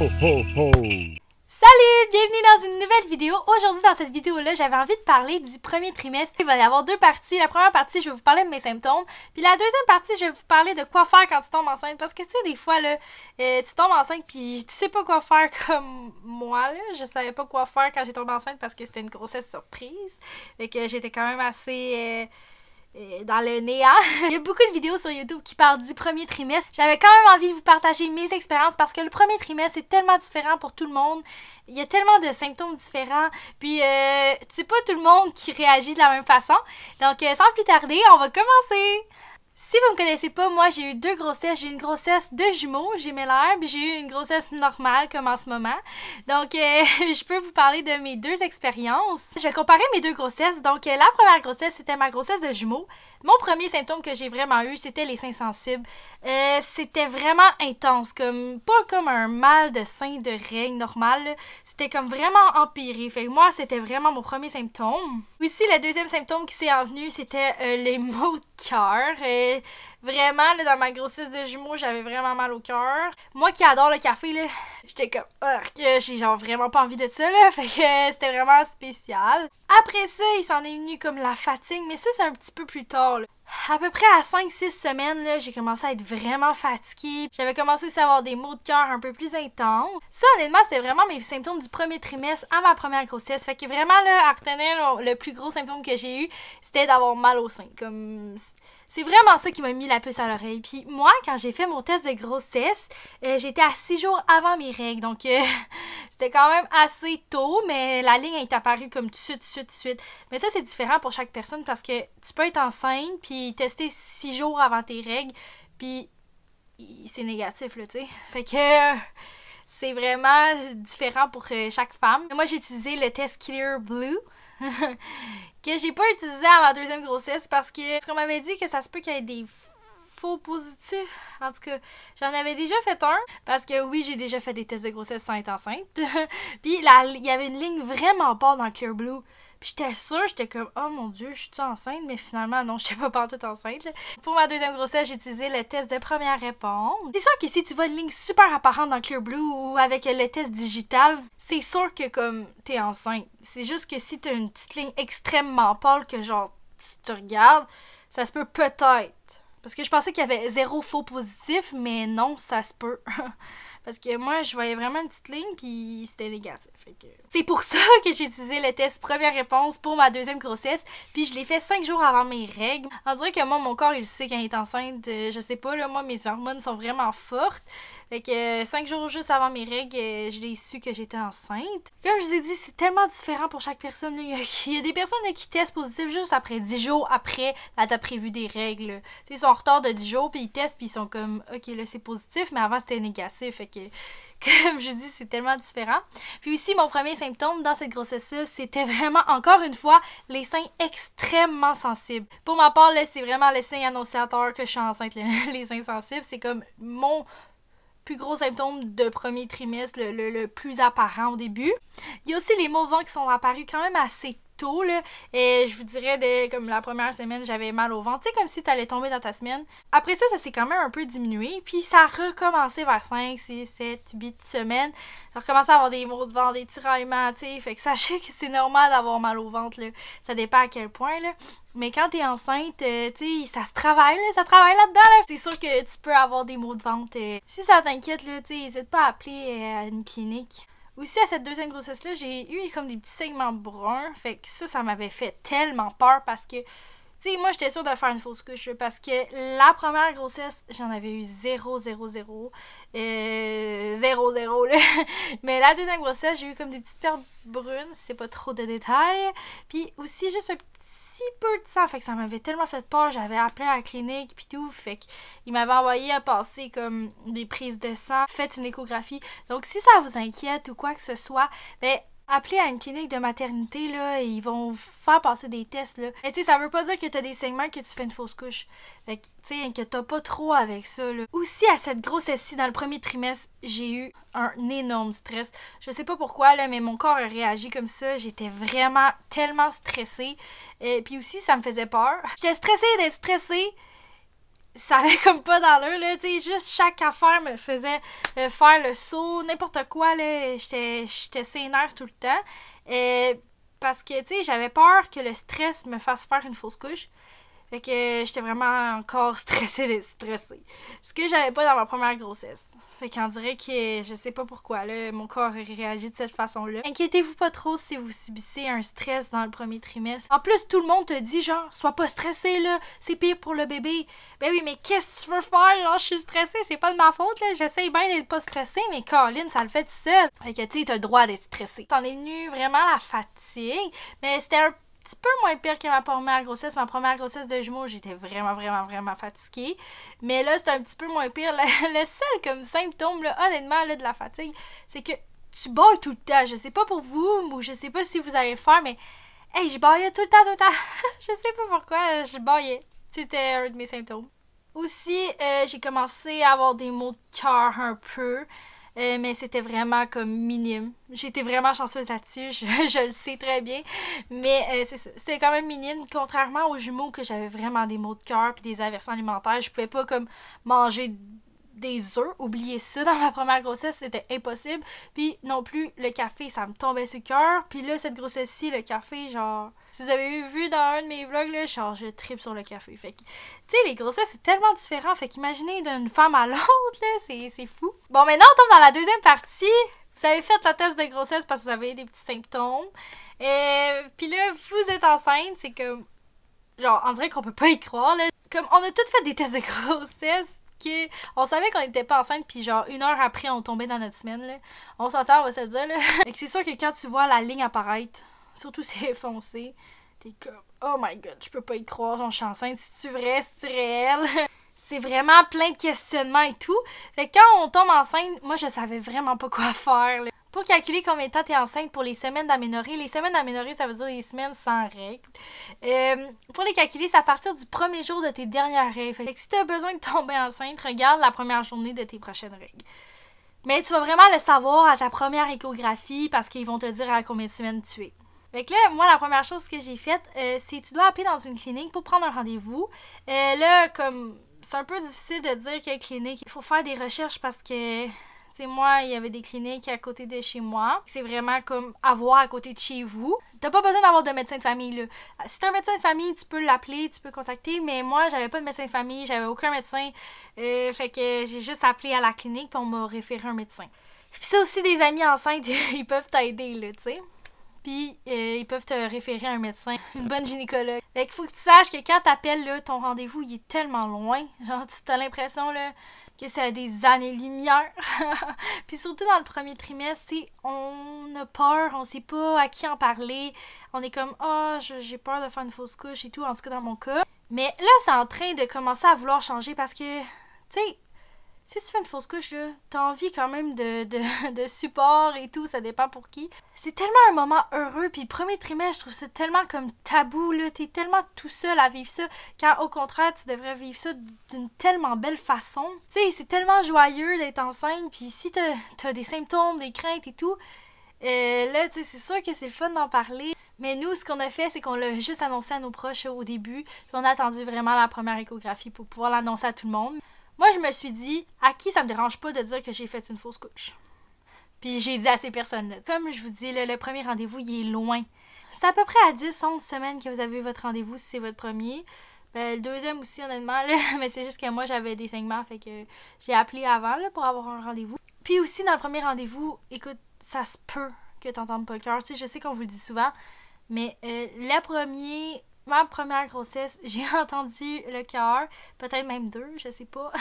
ho, ho, ho. Salut! Bienvenue dans une nouvelle vidéo. Aujourd'hui, dans cette vidéo-là, j'avais envie de parler du premier trimestre. Il va y avoir deux parties. La première partie, je vais vous parler de mes symptômes. Puis la deuxième partie, je vais vous parler de quoi faire quand tu tombes enceinte. Parce que, tu sais, des fois, là, tu tombes enceinte puis tu sais pas quoi faire comme moi, là. Je savais pas quoi faire quand j'ai tombé enceinte parce que c'était une grossesse surprise. Fait que j'étais quand même assez... dans le néant. Il y a beaucoup de vidéos sur YouTube qui parlent du premier trimestre. J'avais quand même envie de vous partager mes expériences parce que le premier trimestre c'est tellement différent pour tout le monde. Il y a tellement de symptômes différents. Puis, c'est pas tout le monde qui réagit de la même façon. Donc, sans plus tarder, on va commencer! Si vous me connaissez pas, moi j'ai eu deux grossesses. J'ai eu une grossesse de jumeaux, gémellaires, puis j'ai eu une grossesse normale comme en ce moment. Donc je peux vous parler de mes deux expériences. Je vais comparer mes deux grossesses. Donc la première grossesse, c'était ma grossesse de jumeaux. Mon premier symptôme que j'ai vraiment eu, c'était les seins sensibles. C'était vraiment intense, pas comme un mal de sein de règle normal. C'était comme vraiment empiré. Fait que moi, c'était vraiment mon premier symptôme. Aussi, le deuxième symptôme qui s'est envenu, c'était les maux de cœur. Vraiment, là, dans ma grossesse de jumeaux, j'avais vraiment mal au cœur. Moi qui adore le café, là, j'étais comme, j'ai genre vraiment pas envie de ça, là. Fait que c'était vraiment spécial. Après ça, il s'en est venu comme la fatigue, mais ça, c'est un petit peu plus tard, là. À peu près à 5-6 semaines, là, j'ai commencé à être vraiment fatiguée. J'avais commencé aussi à avoir des maux de cœur un peu plus intenses. Ça, honnêtement, c'était vraiment mes symptômes du premier trimestre à ma première grossesse. Fait que vraiment, là, à retenir, le plus gros symptôme que j'ai eu, c'était d'avoir mal au sein. C'est vraiment ça qui m'a mis la puce à l'oreille. Puis moi, quand j'ai fait mon test de grossesse, j'étais à 6 jours avant mes règles. Donc, c'était quand même assez tôt, mais la ligne est apparue comme tout de suite. Mais ça, c'est différent pour chaque personne parce que tu peux être enceinte puis tester 6 jours avant tes règles, puis c'est négatif, là, tu sais. Fait que c'est vraiment différent pour chaque femme. Moi, j'ai utilisé le test Clear Blue. Que j'ai pas utilisé à ma deuxième grossesse parce qu'on m'avait dit que ça se peut qu'il y ait des faux positifs. En tout cas, j'en avais déjà fait un parce que oui, j'ai déjà fait des tests de grossesse sans être enceinte. Puis il y avait une ligne vraiment pâle dans Clear Blue. Puis j'étais sûre, j'étais comme, oh mon Dieu, je suis enceinte? Mais finalement, non, je n'étais pas pantoute enceinte, là. Pour ma deuxième grossesse, j'ai utilisé le test de première réponse. C'est sûr que si tu vois une ligne super apparente dans Clear Blue ou avec le test digital, c'est sûr que comme t'es enceinte. C'est juste que si t'as une petite ligne extrêmement pâle que genre tu regardes, ça se peut peut-être. Parce que je pensais qu'il y avait 0 faux positif, mais non, ça se peut. Parce que moi, je voyais vraiment une petite ligne, puis c'était négatif. C'est pour ça que j'ai utilisé le test première réponse pour ma deuxième grossesse, puis je l'ai fait 5 jours avant mes règles. On dirait que moi, mon corps, il sait quand il est enceinte. Je sais pas, là, moi, mes hormones sont vraiment fortes. Fait que 5 jours juste avant mes règles, je l'ai su que j'étais enceinte. Comme je vous ai dit, c'est tellement différent pour chaque personne. Là. Il y a des personnes là, qui testent positif juste après 10 jours après la date prévue des règles. Ils sont en retard de 10 jours, puis ils testent, puis ils sont comme, ok, là, c'est positif, mais avant, c'était négatif. Fait que, comme je dis, c'est tellement différent. Puis aussi, mon premier symptôme dans cette grossesse-là, c'était vraiment, encore une fois, les seins extrêmement sensibles. Pour ma part, là, c'est vraiment le signe annonciateur que je suis enceinte, les seins sensibles. C'est comme mon plus gros symptôme de premier trimestre, le plus apparent au début. Il y a aussi les maux de ventre qui sont apparus quand même assez tôt, là. Et je vous dirais, comme la première semaine, j'avais mal au ventre. Tu sais, comme si t'allais tomber dans ta semaine. Après ça, ça s'est quand même un peu diminué. Puis ça a recommencé vers 5, 6, 7, 8 semaines. Ça a recommencé à avoir des maux de ventre, des tiraillements, tu sais. Fait que sachez que c'est normal d'avoir mal au ventre, là. Ça dépend à quel point, là. Mais quand t'es enceinte, tu sais, ça se travaille, là, ça travaille là-dedans, là. C'est sûr que tu peux avoir des maux de ventre. Si ça t'inquiète, là, tu sais, n'hésite pas à appeler à une clinique. Aussi, à cette deuxième grossesse-là, j'ai eu comme des petits segments bruns. Fait que ça m'avait fait tellement peur parce que, tu sais, moi, j'étais sûre de faire une fausse couche parce que la première grossesse, j'en avais eu 0, 0, 0. 0, 0, là. Mais la deuxième grossesse, j'ai eu comme des petites perles brunes, c'est pas trop de détails. Puis aussi, juste un petit peu de sang, fait que ça m'avait tellement fait peur, j'avais appelé à la clinique pis tout, fait qu'ils m'avaient envoyé à passer comme des prises de sang, faites une échographie. Donc si ça vous inquiète ou quoi que ce soit, ben appelez à une clinique de maternité, là, et ils vont faire passer des tests, là. Mais tu sais, ça veut pas dire que t'as des segments que tu fais une fausse couche. Fait que, tu sais, inquiète-toi pas trop avec ça, là. Aussi, à cette grossesse-ci, dans le premier trimestre, j'ai eu un énorme stress. Je sais pas pourquoi, là, mais mon corps a réagi comme ça. J'étais vraiment tellement stressée. Puis aussi, ça me faisait peur. J'étais stressée d'être stressée. ça avait comme pas d'allure, là, tu sais, juste chaque affaire me faisait faire le saut, n'importe quoi, là, j'étais sénère tout le temps, parce que, tu sais, j'avais peur que le stress me fasse faire une fausse couche. Fait que j'étais vraiment encore stressée. Ce que j'avais pas dans ma première grossesse. Fait qu'on dirait que je sais pas pourquoi, là, mon corps réagit de cette façon-là. Inquiétez-vous pas trop si vous subissez un stress dans le premier trimestre. En plus, tout le monde te dit, genre, sois pas stressé, là, c'est pire pour le bébé. Ben oui, mais qu'est-ce que tu veux faire? Genre, je suis stressée, c'est pas de ma faute, là. J'essaye bien d'être pas stressée, mais Colin, ça le fait tout seul. Fait que, tu sais, t'as le droit d'être stressé. C'en est venu vraiment la fatigue, mais c'était un petit peu moins pire que ma première grossesse. Ma première grossesse de jumeaux, j'étais vraiment fatiguée. Mais là, c'était un petit peu moins pire. Le seul comme symptôme, là, honnêtement, là, de la fatigue, c'est que tu bailles tout le temps. Je sais pas pour vous, ou je sais pas si vous allez le faire, mais hey, je baillais tout le temps. Je sais pas pourquoi, je baillais. C'était un de mes symptômes. Aussi, j'ai commencé à avoir des maux de cœur un peu. Mais c'était vraiment comme minime. J'étais vraiment chanceuse là-dessus, je le sais très bien. Mais c'est ça, c'était quand même minime. Contrairement aux jumeaux que j'avais vraiment des maux de cœur puis des aversions alimentaires, je pouvais pas comme manger des œufs, oubliez ça, dans ma première grossesse, c'était impossible. Puis non plus, le café, ça me tombait sur le cœur. Puis là, cette grossesse-ci, le café, genre... Si vous avez vu dans un de mes vlogs, là, genre, je tripe sur le café. Fait que, tu sais, les grossesses, c'est tellement différent. Fait qu'imaginez d'une femme à l'autre, là, c'est fou. Bon, maintenant, on tombe dans la deuxième partie. Vous avez fait la test de grossesse parce que vous avez des petits symptômes. Puis là, vous êtes enceinte, c'est comme... Genre, on dirait qu'on peut pas y croire, là. Comme, on a toutes fait des tests de grossesse. On savait qu'on était pas enceinte, puis genre 1 heure après on tombait dans notre semaine, là. On s'entend, on va se le dire, là. Fait que c'est sûr que quand tu vois la ligne apparaître, surtout si elle est foncée, t'es comme oh my god, je peux pas y croire, genre je suis enceinte, c'est-tu vrai, c'est-tu réel? C'est vraiment plein de questionnements et tout. Fait que quand on tombe enceinte, moi je savais vraiment pas quoi faire, là. Pour calculer combien de temps t'es enceinte pour les semaines d'aménorrhée. Les semaines d'aménorrhée, ça veut dire les semaines sans règles. Pour les calculer, c'est à partir du premier jour de tes dernières règles. Fait que si t'as besoin de tomber enceinte, regarde la première journée de tes prochaines règles. Mais tu vas vraiment le savoir à ta première échographie parce qu'ils vont te dire à combien de semaines tu es. Fait que là, moi, la première chose que j'ai faite, c'est tu dois appeler dans une clinique pour prendre un rendez-vous. Là, comme c'est un peu difficile de dire quelle clinique, il faut faire des recherches parce que... Tu sais, moi, il y avait des cliniques à côté de chez moi. C'est vraiment comme avoir à côté de chez vous. T'as pas besoin d'avoir de médecin de famille, là. Si t'as un médecin de famille, tu peux l'appeler, tu peux contacter, mais moi, j'avais pas de médecin de famille, j'avais aucun médecin. Fait que j'ai juste appelé à la clinique, puis on m'a référé un médecin. Puis ça aussi, des amis enceintes, ils peuvent t'aider, là, tu sais. Puis ils peuvent te référer à un médecin, une bonne gynécologue. Fait qu'il faut que tu saches que quand t'appelles, là, ton rendez-vous, il est tellement loin. Genre, tu as l'impression, là, que c'est à des années-lumière. Puis surtout dans le premier trimestre, tu sais, on a peur, on sait pas à qui en parler. On est comme, j'ai peur de faire une fausse couche et tout, en tout cas dans mon cas. Mais là, c'est en train de commencer à vouloir changer parce que, tu sais, si tu fais une fausse couche, là, t'as envie quand même de support et tout, ça dépend pour qui. C'est tellement un moment heureux, puis le premier trimestre, je trouve ça tellement comme tabou, là, t'es tellement tout seul à vivre ça, quand au contraire, tu devrais vivre ça d'une tellement belle façon. Tu sais, c'est tellement joyeux d'être enceinte, puis si t'as des symptômes, des craintes et tout, là, tu sais, c'est sûr que c'est le fun d'en parler. Mais nous, ce qu'on a fait, c'est qu'on l'a juste annoncé à nos proches au début, puis on a attendu vraiment la première échographie pour pouvoir l'annoncer à tout le monde. Moi, je me suis dit, à qui ça me dérange pas de dire que j'ai fait une fausse couche? Puis j'ai dit à ces personnes-là. Comme je vous dis, le premier rendez-vous, il est loin. C'est à peu près à 10-11 semaines que vous avez votre rendez-vous si c'est votre premier. Le deuxième aussi, honnêtement, là, mais c'est juste que moi, j'avais des saignements, fait que j'ai appelé avant là, pour avoir un rendez-vous. Puis aussi, dans le premier rendez-vous, écoute, ça se peut que t'entendes pas le cœur. Tu sais, je sais qu'on vous le dit souvent, mais ma première grossesse, j'ai entendu le cœur, peut-être même 2, je sais pas.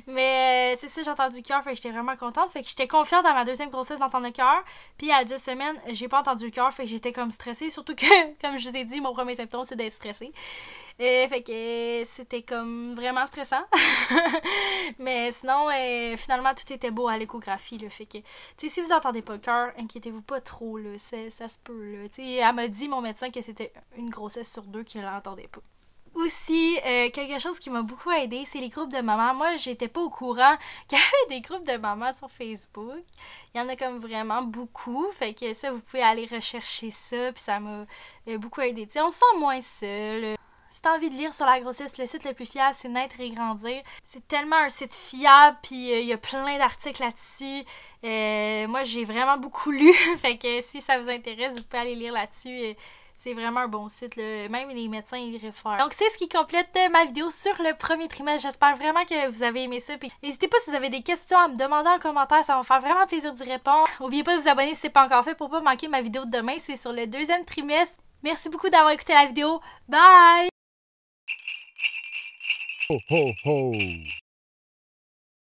Mais c'est ça, j'ai entendu le cœur, fait que j'étais vraiment contente. Fait que j'étais confiante dans ma deuxième grossesse d'entendre le cœur. Puis à 10 semaines, j'ai pas entendu le cœur, fait que j'étais comme stressée. Surtout que, comme je vous ai dit, mon premier symptôme, c'est d'être stressée. Fait que c'était comme vraiment stressant. Mais sinon, finalement, tout était beau à l'échographie, là. Fait que, tu sais, si vous entendez pas le cœur, inquiétez-vous pas trop, là. Ça se peut, là. Tu sais, elle m'a dit, mon médecin, que c'était une grossesse sur 2 qui l'entendait pas. Aussi, quelque chose qui m'a beaucoup aidé, c'est les groupes de mamans. Moi, j'étais pas au courant qu'il y avait des groupes de mamans sur Facebook. Il y en a comme vraiment beaucoup. Fait que ça, vous pouvez aller rechercher ça. Puis ça m'a beaucoup aidé. Tu sais, on se sent moins seul. Si t'as envie de lire sur la grossesse, le site le plus fiable, c'est Naître et Grandir. C'est tellement un site fiable, puis il y a plein d'articles là-dessus. Moi, j'ai vraiment beaucoup lu, fait que si ça vous intéresse, vous pouvez aller lire là-dessus. C'est vraiment un bon site, là. Même les médecins ils réfèrent. Donc c'est ce qui complète ma vidéo sur le premier trimestre. J'espère vraiment que vous avez aimé ça. Puis n'hésitez pas si vous avez des questions à me demander en commentaire, ça va me faire vraiment plaisir d'y répondre. N'oubliez pas de vous abonner si ce n'est pas encore fait pour pas manquer ma vidéo de demain. C'est sur le deuxième trimestre. Merci beaucoup d'avoir écouté la vidéo. Bye! Ho, ho, ho.